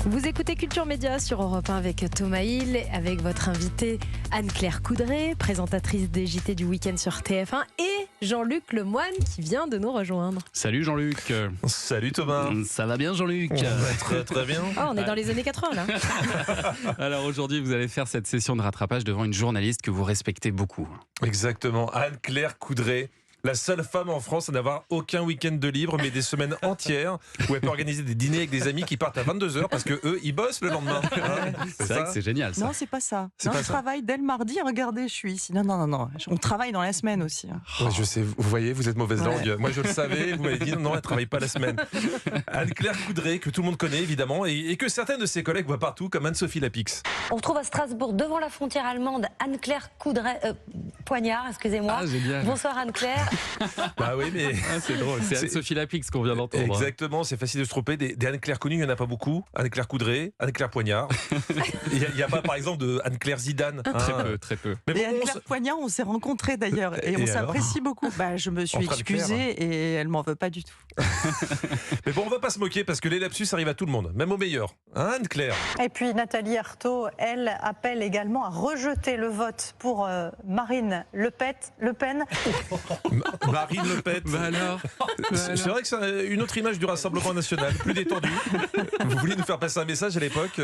Vous écoutez Culture Média sur Europe 1 avec Thomas Hill, avec votre invitée Anne-Claire Coudray, présentatrice des JT du week-end sur TF1, et Jean-Luc Lemoyne qui vient de nous rejoindre. Salut Jean-Luc. Salut Thomas. Ça va bien Jean-Luc? Très très bien. Oh, on est dans les années 80 là. Alors aujourd'hui vous allez faire cette session de rattrapage devant une journaliste que vous respectez beaucoup. Exactement, Anne-Claire Coudray. La seule femme en France à n'avoir aucun week-end de libre, mais des semaines entières où elle peut organiser des dîners avec des amis qui partent à 22h parce que eux, ils bossent le lendemain. C'est vrai que c'est génial ça. Non, c'est pas ça. C'est Non, pas je ça. travaille dès le mardi. Regardez, je suis ici. Non. On travaille dans la semaine aussi. Ouais, je sais, vous voyez, vous êtes mauvaise Ouais. langue. Moi, je le savais, vous m'avez dit non, elle ne travaille pas la semaine. Anne-Claire Coudray, que tout le monde connaît évidemment, et que certaines de ses collègues voient partout, comme Anne-Sophie Lapix. On retrouve à Strasbourg, devant la frontière allemande, Anne-Claire Poignard, excusez-moi. Ah génial. Bonsoir Anne-Claire. Bah oui, mais... Ah, c'est drôle, c'est C'est- Anne-Sophie Lapix qu'on vient d'entendre. Exactement, c'est facile de se tromper. Des Anne-Claire connues, il n'y en a pas beaucoup. Anne-Claire Coudray, Anne-Claire Poignard. Il n'y a pas, par exemple, de Anne-Claire Zidane. Très hein. peu, très peu. Mais bon, Et on Anne-Claire s- Poignard, on s'est rencontrés d'ailleurs. Et on Et s'apprécie beaucoup. Je me suis Entre Anne-Claire. excusée et elle m'en veut pas du tout. Mais bon, on va pas se moquer parce que les lapsus arrivent à tout le monde, même aux meilleurs. Hein, Anne-Claire? Et puis Nathalie Arthaud, elle appelle également à rejeter le vote pour Marine Le Pen. Marine Le Pen. Bah alors, C'est vrai que c'est une autre image du Rassemblement National, plus détendue. Vous vouliez nous faire passer un message à l'époque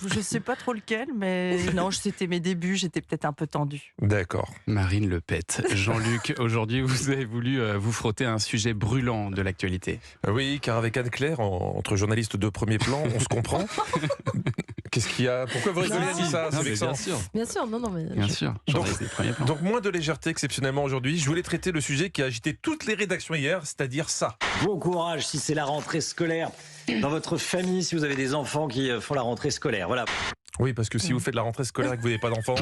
Je sais pas trop lequel, mais non, c'était mes débuts. J'étais peut-être un peu tendue. D'accord. Marine Le Pen. Jean-Luc, aujourd'hui vous avez voulu vous frotter à un sujet brûlant de l'actualité. Oui, car avec Anne-Claire, entre journalistes de premier plan, on se comprend. Qu'est-ce qu'il y a? Pourquoi vous rigolez, Non. Anissa? Non, C'est mais vexant. bien sûr, Bien sûr, non, mais. bien sûr. Journaliste des premiers plans. Donc moins de légèreté exceptionnellement aujourd'hui. Je voulais traiter le sujet qui a agité toutes les rédactions hier, c'est-à-dire ça. Bon courage si c'est la rentrée scolaire dans votre famille, si vous avez des enfants qui font la rentrée scolaire. Voilà. Oui, parce que si vous faites la rentrée scolaire et que vous n'avez pas d'enfants,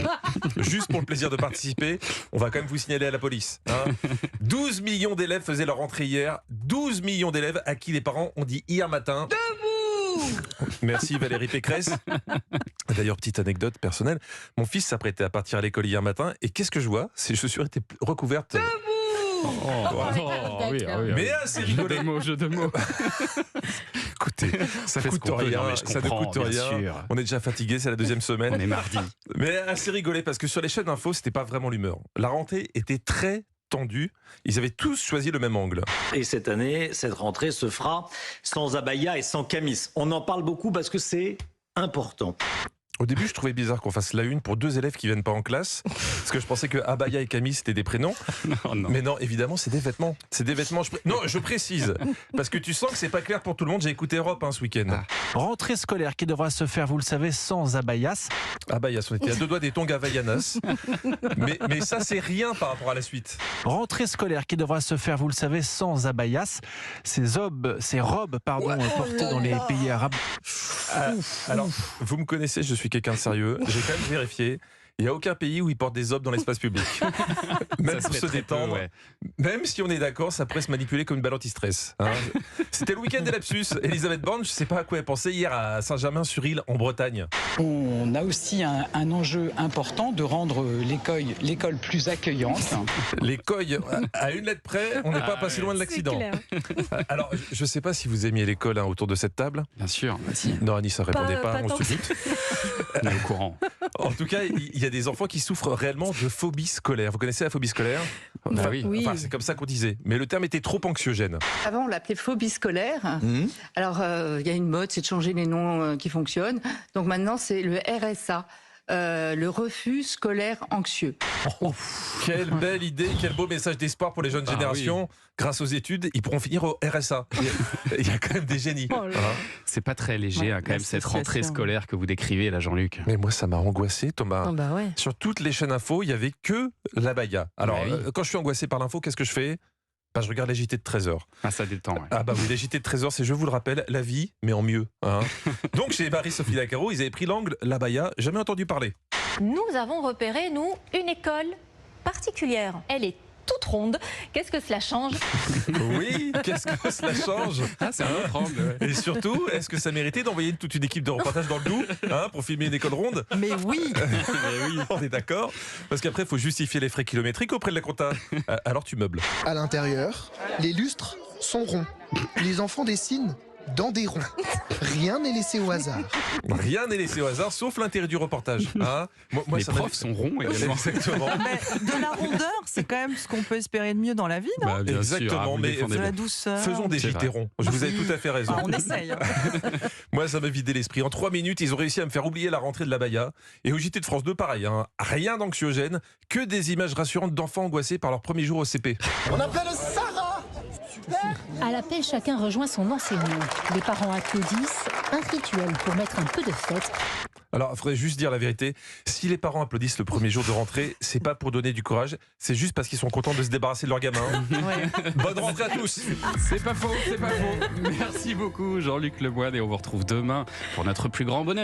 juste pour le plaisir de participer, on va quand même vous signaler à la police. Hein. 12 millions d'élèves faisaient leur rentrée hier. 12 millions d'élèves à qui les parents ont dit hier matin... Debout! Merci Valérie Pécresse. D'ailleurs, petite anecdote personnelle, mon fils s'apprêtait à partir à l'école hier matin et qu'est-ce que je vois? Ses chaussures étaient recouvertes... oui. Mais assez rigolé. Jeu de mots. Écoutez, ça Fait ce coûte qu'on peut. rien, Non, mais je ça ne comprends, coûte bien rien. sûr. On est déjà fatigué, c'est la deuxième semaine. On est mardi. Mais assez rigolé parce que sur les chaînes d'infos, c'était pas vraiment l'humeur. La rentrée était très tendue. Ils avaient tous choisi le même angle. Et cette année, cette rentrée se fera sans abaya et sans camis. On en parle beaucoup parce que c'est important. Au début, je trouvais bizarre qu'on fasse la une pour deux élèves qui viennent pas en classe, parce que je pensais que Abaya et Camille c'était des prénoms. Non. Mais non, évidemment, c'est des vêtements. C'est des vêtements. Non, je précise, parce que tu sens que c'est pas clair pour tout le monde. J'ai écouté Europe ce week-end. Ah. Rentrée scolaire qui devra se faire, vous le savez, sans abayas. Abayas, on était à deux doigts des tongs Havaianas. mais ça, c'est rien par rapport à la suite. Rentrée scolaire qui devra se faire, vous le savez, sans abayas. Ces robes, portées dans les pays arabes. Alors, vous me connaissez, je suis quelqu'un de sérieux. J'ai quand même vérifié. Il n'y a aucun pays où ils portent des obes dans l'espace public. Même Ça pour se se fait très peu, détendre. ouais. Même si on est d'accord, ça pourrait se manipuler comme une balle anti-stress. Hein. C'était le week-end des lapsus. Elisabeth Borne, je ne sais pas à quoi elle pensait hier à Saint-Germain-sur-Île, en Bretagne. On a aussi un enjeu important de rendre l'école plus accueillante. Les coilles, à une lettre près, on n'est pas passé loin de l'accident. Alors, je ne sais pas si vous aimiez l'école autour de cette table. Bien sûr, vas-y, Non, Annie, ça ne répondait pas, pas on tant se que doute. on est au courant. En tout cas, il y a des enfants qui souffrent réellement de phobie scolaire. Vous connaissez la phobie scolaire? Bah oui. Oui. Enfin, c'est comme ça qu'on disait. Mais le terme était trop anxiogène. Avant, on l'appelait phobie scolaire. Alors, il y a une mode, c'est de changer les noms qui fonctionnent. Donc maintenant, c'est le RSA, le refus scolaire anxieux. Quelle belle idée, quel beau message d'espoir pour les jeunes Ah générations. Grâce aux études, ils pourront finir au RSA. Il y a quand même des génies. Oh là là. Hein. C'est pas très léger, Ouais, quand même, cette l'association. rentrée scolaire que vous décrivez là, Jean-Luc. Mais moi, ça m'a angoissé, Thomas. Ah bah ouais. Sur toutes les chaînes info, il y avait que l'abaya. Alors, Bah oui. quand je suis angoissé par l'info, qu'est-ce que je fais? Je regarde les JT de 13h. Ah, ça détend, ouais. Ah bah oui, les JT de 13h, c'est, je vous le rappelle, la vie, mais en mieux. Hein. Donc, chez Marie-Sophie Lacaro, ils avaient pris l'angle l'abaya. Jamais entendu parler. Nous avons repéré, nous, une école particulière. Elle est toute ronde. Qu'est-ce que cela change? Oui, qu'est-ce que cela change? Ah, c'est un autre angle, ouais. Et surtout, est-ce que ça méritait d'envoyer toute une équipe de reportage dans le Doubs pour filmer une école ronde? Mais oui. Oui, on est d'accord. Parce qu'après, il faut justifier les frais kilométriques auprès de la compta. Alors tu meubles. À l'intérieur, les lustres sont ronds. Les enfants dessinent dans des ronds. Rien n'est laissé au hasard. Rien n'est laissé au hasard, sauf l'intérêt du reportage. Hein, moi, Les ça m'a- profs sont ronds également. Exactement. Mais de la rondeur, c'est quand même ce qu'on peut espérer de mieux dans la vie, non? Bah, bien Exactement, sûr, vous mais défendez De la bien. douceur. Faisons des C'est JT vrai. ronds. Vous avez tout à fait raison. Ah, on essaye. Hein. Moi, ça m'a vidé l'esprit. En 3 minutes, ils ont réussi à me faire oublier la rentrée de l'abaya. Et au JT de France 2, pareil. Hein. Rien d'anxiogène, que des images rassurantes d'enfants angoissés par leur premier jour au CP. On appelle Sarah. À l'appel, chacun rejoint son enseignant. Les parents applaudissent. Un rituel pour mettre un peu de fête. Alors, il faudrait juste dire la vérité. Si les parents applaudissent le premier jour de rentrée, c'est pas pour donner du courage, c'est juste parce qu'ils sont contents de se débarrasser de leur gamin. Bonne rentrée à tous. C'est pas faux, c'est pas faux. Merci beaucoup Jean-Luc Lemoine et on vous retrouve demain pour notre plus grand bonheur.